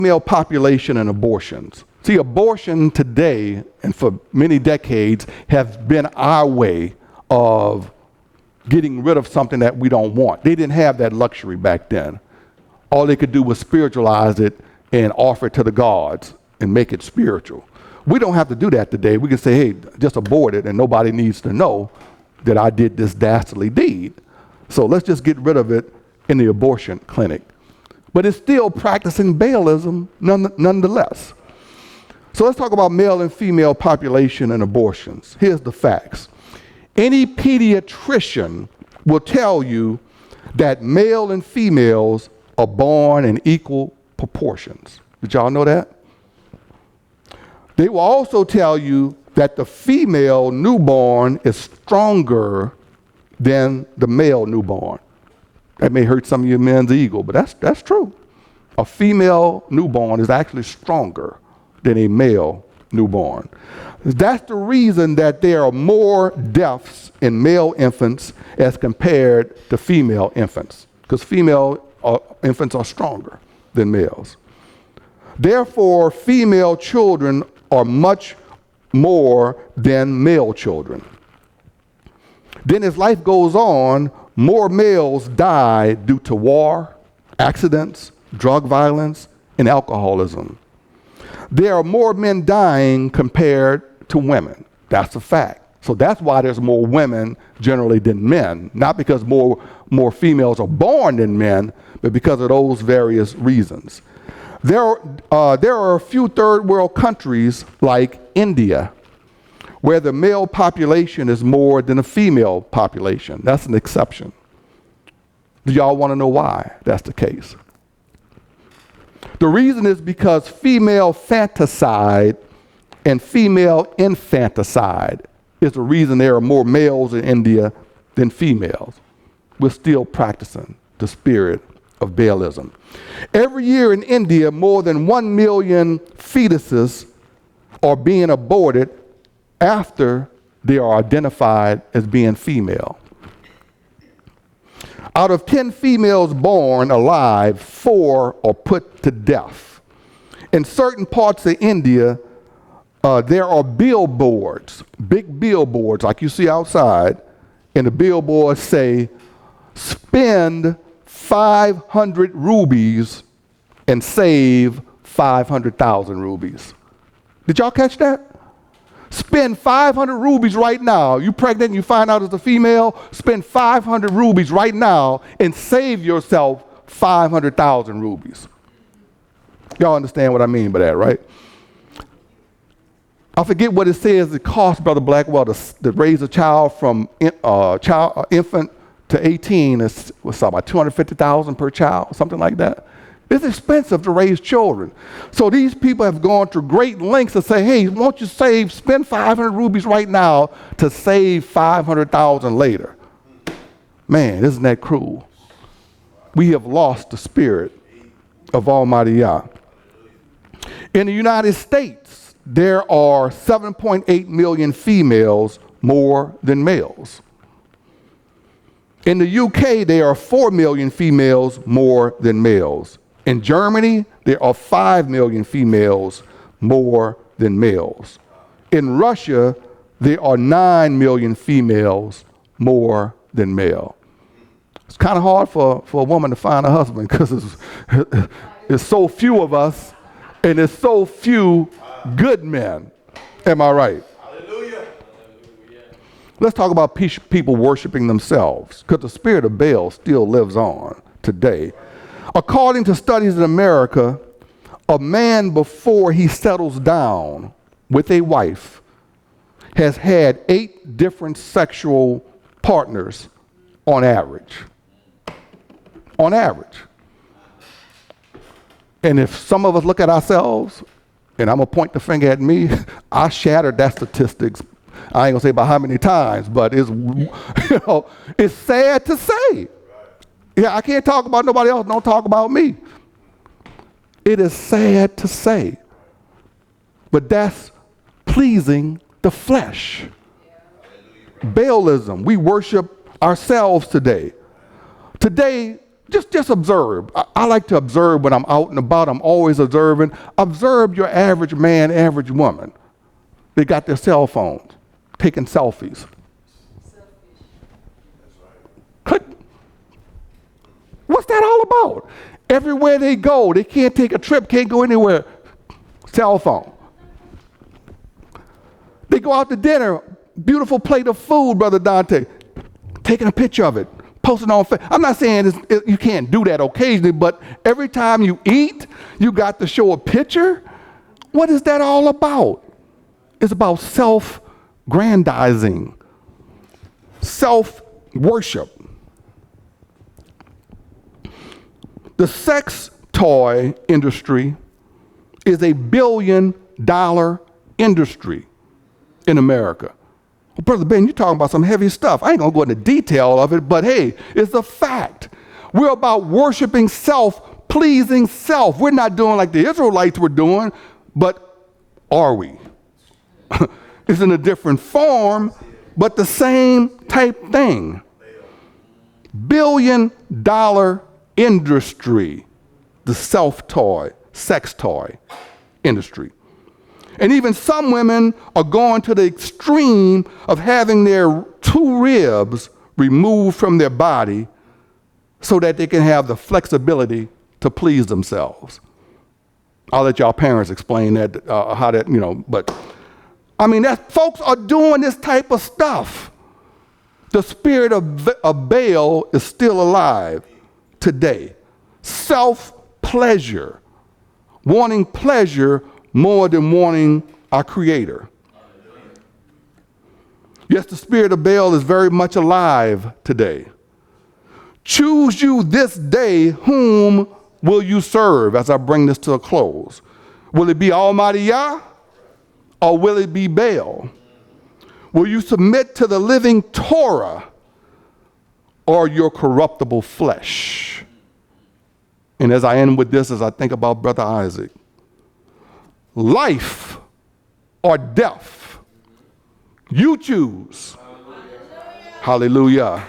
Female population and abortions. See, abortion today and for many decades has been our way of getting rid of something that we don't want. They didn't have that luxury back then. All they could do was spiritualize it and offer it to the gods and make it spiritual. We don't have to do that today. We can say, hey, just abort it and nobody needs to know that I did this dastardly deed. So let's just get rid of it in the abortion clinic. But it's still practicing Baalism nonetheless. So let's talk about male and female population and abortions. Here's the facts. Any pediatrician will tell you that male and females are born in equal proportions. Did y'all know that? They will also tell you that the female newborn is stronger than the male newborn. That may hurt some of your men's ego, but that's true. A female newborn is actually stronger than a male newborn. That's the reason that there are more deaths in male infants as compared to female infants, because female infants are stronger than males. Therefore, female children are much more than male children. Then as life goes on, more males die due to war, accidents, drug violence, and alcoholism. There are more men dying compared to women. That's a fact. So that's why there's more women generally than men, not because more females are born than men, but because of those various reasons. There are a few third world countries like India where the male population is more than the female population. That's an exception. Do y'all want to know why that's the case? The reason is because female fanticide and female infanticide is the reason there are more males in India than females. We're still practicing the spirit of Baalism. Every year in India, more than 1 million fetuses are being aborted after they are identified as being female. Out of 10 females born alive, 4 are put to death. In certain parts of India, there are billboards, big billboards like you see outside, and the billboards say, spend 500 rupees and save 500,000 rupees. Did y'all catch that? Spend 500 rupees right now. You pregnant and you find out it's a female, spend 500 rupees right now and save yourself 500,000 rupees. Y'all understand what I mean by that, right? I forget what it says it costs, Brother Blackwell, to raise a child from infant to 18 is about $250,000 per child, something like that. It's expensive to raise children. So these people have gone to great lengths to say, hey, won't you spend 500 rupees right now to save 500,000 later. Man, isn't that cruel? We have lost the spirit of Almighty Yah. In the United States, there are 7.8 million females more than males. In the UK, there are 4 million females more than males. In Germany, there are 5 million females more than males. In Russia, there are 9 million females more than male. It's kind of hard for a woman to find a husband because there's so few of us and there's so few good men. Am I right? Hallelujah. Let's talk about people worshiping themselves, because the spirit of Baal still lives on today. According to studies in America, a man before he settles down with a wife has had 8 different sexual partners on average. On average. And if some of us look at ourselves, and I'm going to point the finger at me, I shattered that statistics. I ain't going to say about how many times, but it's, it's sad to say. Yeah, I can't talk about nobody else. Don't talk about me. It is sad to say. But that's pleasing the flesh. Baalism. We worship ourselves today. Today, Just observe. I like to observe when I'm out and about. I'm always observing. Observe your average man, average woman. They got their cell phones, taking selfies. Click. What's that all about? Everywhere they go, they can't take a trip, can't go anywhere. Cell phone. They go out to dinner, beautiful plate of food, Brother Dante, taking a picture of it, posting on Facebook. I'm not saying you can't do that occasionally, but every time you eat, you got to show a picture. What is that all about? It's about self-grandizing, self-worship. The sex toy industry is a $1 billion industry in America. Well, Brother Ben, you're talking about some heavy stuff. I ain't gonna go into detail of it, but hey, it's a fact. We're about worshiping self, pleasing self. We're not doing like the Israelites were doing, but are we? It's in a different form, but the same type thing. $1 billion industry, the sex toy industry. And even some women are going to the extreme of having their 2 ribs removed from their body so that they can have the flexibility to please themselves. I'll let y'all parents explain that, how that, but I mean, folks are doing this type of stuff. The spirit of Baal is still alive today. Self-pleasure, wanting pleasure more than wanting our Creator. Yes, the spirit of Baal is very much alive today. Choose you this day whom will you serve, as I bring this to a close. Will it be Almighty Yah, or will it be Baal? Will you submit to the living Torah or your corruptible flesh? And as I end with this, as I think about Brother Isaac, life or death, you choose. Hallelujah. Hallelujah.